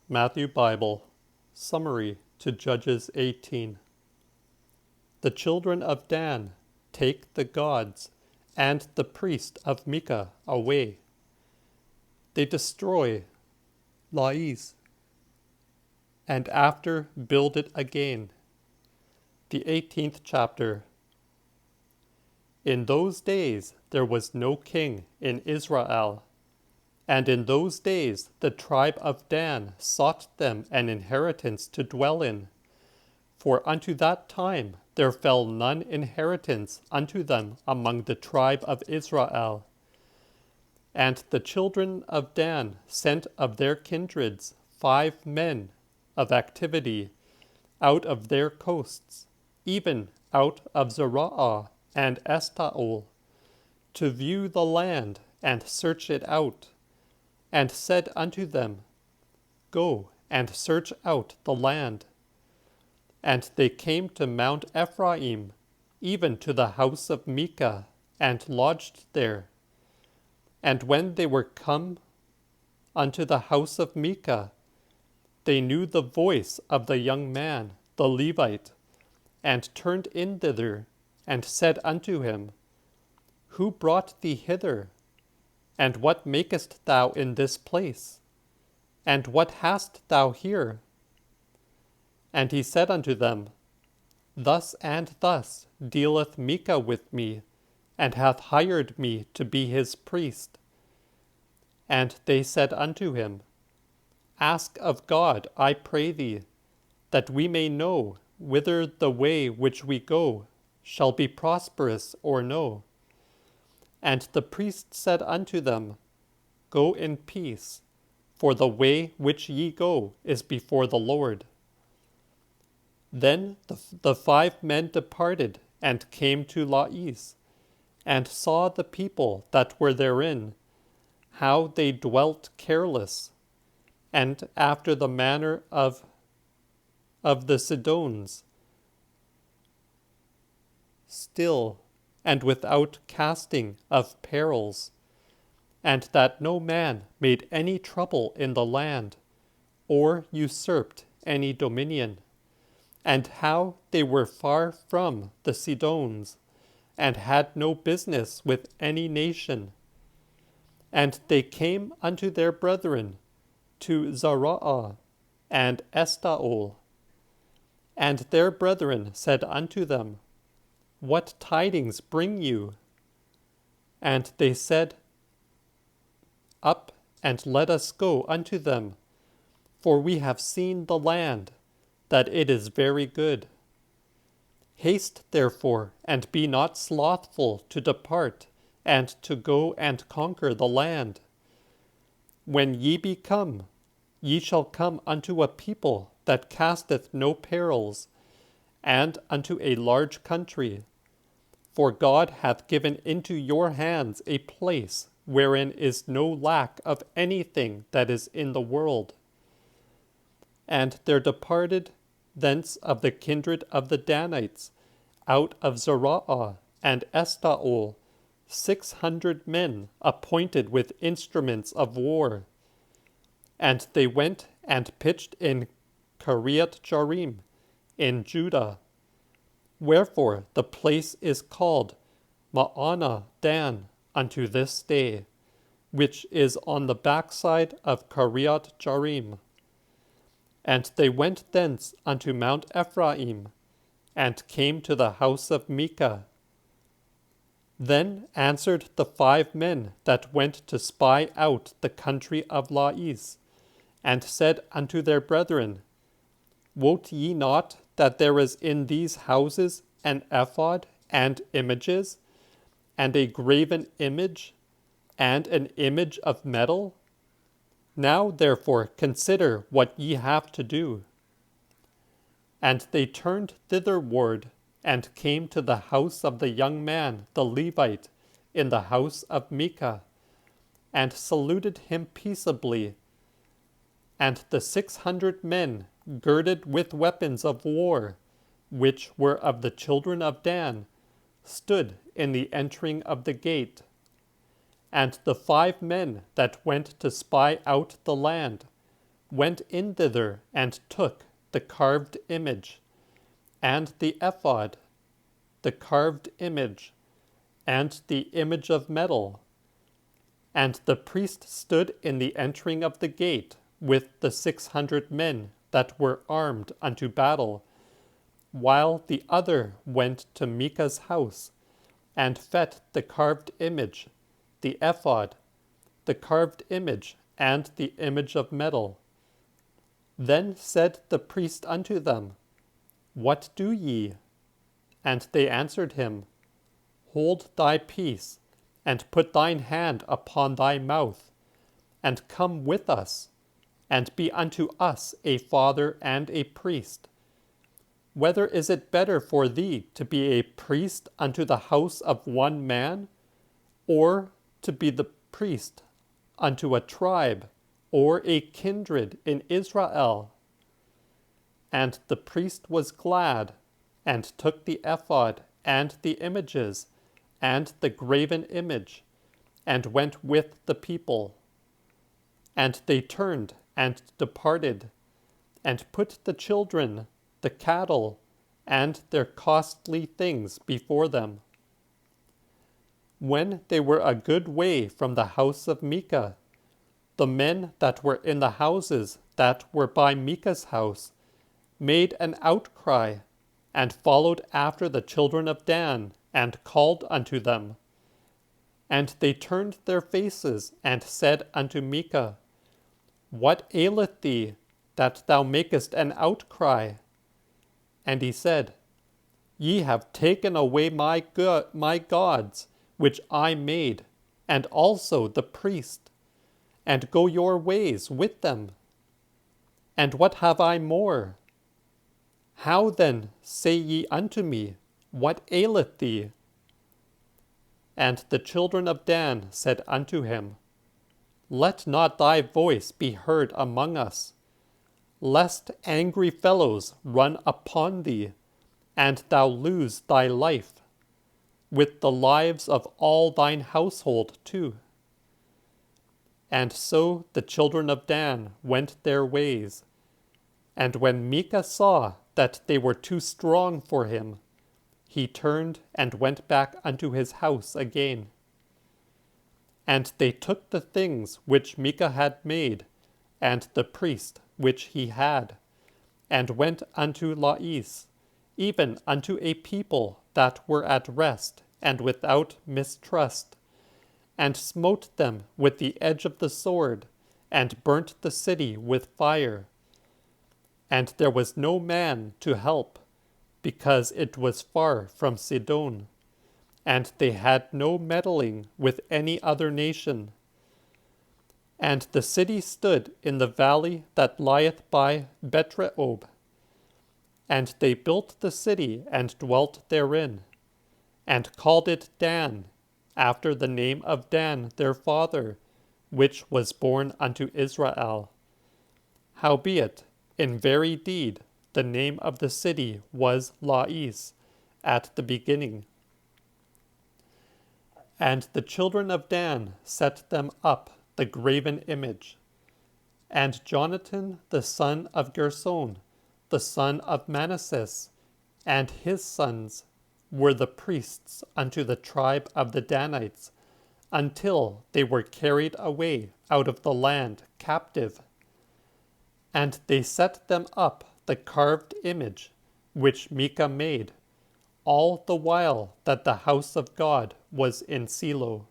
Matthew Bible, Summary to Judges 18. The children of Dan take the gods and the priest of Micah away. They destroy Laiz and after build it again. The 18th chapter. In those days there was no king in Israel. And in those days the tribe of Dan sought them an inheritance to dwell in. For unto that time there fell none inheritance unto them among the tribe of Israel. And the children of Dan sent of their kindreds 5 men of activity out of their coasts, even out of Zerah and Estaol, to view the land and search it out, and said unto them, Go and search out the land. And they came to Mount Ephraim, even to the house of Micah, and lodged there. And when they were come unto the house of Micah, they knew the voice of the young man, the Levite, and turned in thither, and said unto him, Who brought thee hither? And what makest thou in this place? And what hast thou here? And he said unto them, Thus and thus dealeth Micah with me, and hath hired me to be his priest. And they said unto him, Ask of God, I pray thee, that we may know whither the way which we go shall be prosperous or no. And the priest said unto them, Go in peace, for the way which ye go is before the Lord. Then the 5 men departed, and came to Laiz, and saw the people that were therein, how they dwelt careless, and after the manner of the Sidonians, still, and without casting of perils, and that no man made any trouble in the land, or usurped any dominion, and how they were far from the Sidonians, and had no business with any nation. And they came unto their brethren to Zerah and Estaol. And their brethren said unto them, What tidings bring you? And they said, Up, and let us go unto them, for we have seen the land, that it is very good. Haste therefore, and be not slothful to depart, and to go and conquer the land. When ye be come, ye shall come unto a people that casteth no perils, and unto a large country. For God hath given into your hands a place wherein is no lack of anything that is in the world. And there departed thence of the kindred of the Danites, out of Zerah and Estaol, 600 men appointed with instruments of war. And they went and pitched in Kiriath-Jearim in Judah. Wherefore the place is called Maanah Dan unto this day, which is on the backside of Kiriath-Jearim. And they went thence unto Mount Ephraim, and came to the house of Micah. Then answered the 5 men that went to spy out the country of Laiz, and said unto their brethren, Wot ye not that there is in these houses an ephod and images, and a graven image, and an image of metal? Now therefore consider what ye have to do. And they turned thitherward, and came to the house of the young man the Levite in the house of Micah, and saluted him peaceably. And the 600 men girded with weapons of war, which were of the children of Dan, stood in the entering of the gate. And the 5 men that went to spy out the land went in thither and took the carved image, and the ephod, the carved image, and the image of metal. And the priest stood in the entering of the gate with the 600 men that were armed unto battle, while the other went to Micah's house, and fet the carved image, the ephod, the carved image, and the image of metal. Then said the priest unto them, What do ye? And they answered him, Hold thy peace, and put thine hand upon thy mouth, and come with us, and be unto us a father and a priest. Whether is it better for thee to be a priest unto the house of one man, or to be the priest unto a tribe, or a kindred in Israel? And the priest was glad, and took the ephod, and the images, and the graven image, and went with the people. And they turned and departed, and put the children, the cattle, and their costly things before them. When they were a good way from the house of Micah, the men that were in the houses that were by Micah's house made an outcry, and followed after the children of Dan, and called unto them. And they turned their faces, and said unto Micah, What aileth thee, that thou makest an outcry? And he said, Ye have taken away my gods, which I made, and also the priest, and go your ways with them. And what have I more? How then say ye unto me, What aileth thee? And the children of Dan said unto him, Let not thy voice be heard among us, lest angry fellows run upon thee, and thou lose thy life, with the lives of all thine household too. And so the children of Dan went their ways. And when Micah saw that they were too strong for him, he turned and went back unto his house again. And they took the things which Micah had made, and the priest which he had, and went unto Lais, even unto a people that were at rest and without mistrust, and smote them with the edge of the sword, and burnt the city with fire. And there was no man to help, because it was far from Sidon, and they had no meddling with any other nation. And the city stood in the valley that lieth by Betreob. And they built the city and dwelt therein, and called it Dan, after the name of Dan their father, which was born unto Israel. Howbeit, in very deed, the name of the city was Lais at the beginning. And the children of Dan set them up the graven image. And Jonathan the son of Gershon, the son of Manasseh, and his sons were the priests unto the tribe of the Danites, until they were carried away out of the land captive. And they set them up the carved image which Micah made, all the while that the house of God was in Silo.